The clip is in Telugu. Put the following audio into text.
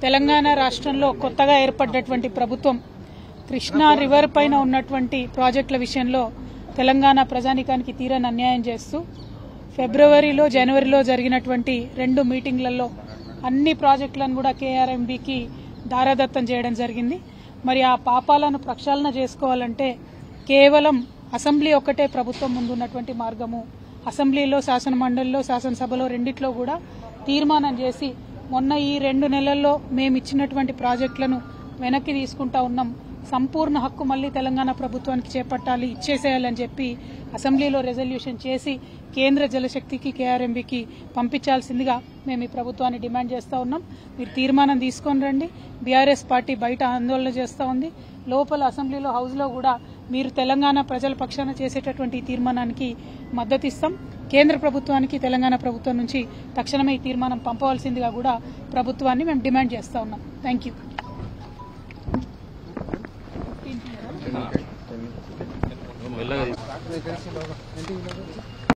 తెలంగాణ రాష్ట్రంలో కొత్తగా ఏర్పడ్డటువంటి ప్రభుత్వం కృష్ణా రివర్ పైన ఉన్నటువంటి ప్రాజెక్టుల విషయంలో తెలంగాణ ప్రజానీకానికి తీరని అన్యాయం చేస్తూ ఫిబ్రవరిలో జనవరిలో జరిగినటువంటి 2 మీటింగ్లలో అన్ని ప్రాజెక్టులను కూడా కేఆర్ఎంబీకి దారాదత్తం చేయడం జరిగింది. మరి ఆ పాపాలను ప్రక్షాళన చేసుకోవాలంటే కేవలం అసెంబ్లీ ఒక్కటే ప్రభుత్వం ముందున్నటువంటి మార్గము. అసెంబ్లీలో, శాసనమండలిలో, శాసనసభలో రెండిట్లో కూడా తీర్మానం చేసి మొన్న ఈ 2 నెలల్లో మేము ఇచ్చినటువంటి ప్రాజెక్టులను వెనక్కి తీసుకుంటా ఉన్నాం, సంపూర్ణ హక్కు మళ్లీ తెలంగాణ ప్రభుత్వానికి చేపట్టాలి, ఇచ్చేసేయాలని చెప్పి అసెంబ్లీలో రెజల్యూషన్ చేసి కేంద్ర జలశక్తికి, కేఆర్ఎంబీకి పంపించాల్సిందిగా మేము ఈ ప్రభుత్వాన్ని డిమాండ్ చేస్తూ ఉన్నాం. మీరు తీర్మానం తీసుకొని రండి. బీఆర్ఎస్ పార్టీ బయట ఆందోళన చేస్తూ ఉంది, లోపల అసెంబ్లీలో, హౌస్లో కూడా మీరు తెలంగాణ ప్రజల పక్షాన చేసేటటువంటి తీర్మానానికి మద్దతు ఇస్తాం. కేంద్ర ప్రభుత్వానికి తెలంగాణ ప్రభుత్వం నుంచి తక్షణమే ఈ తీర్మానం పంపవలసిందిగా కూడా ప్రభుత్వాన్ని మేము డిమాండ్ చేస్తూ ఉన్నాం. Thank you.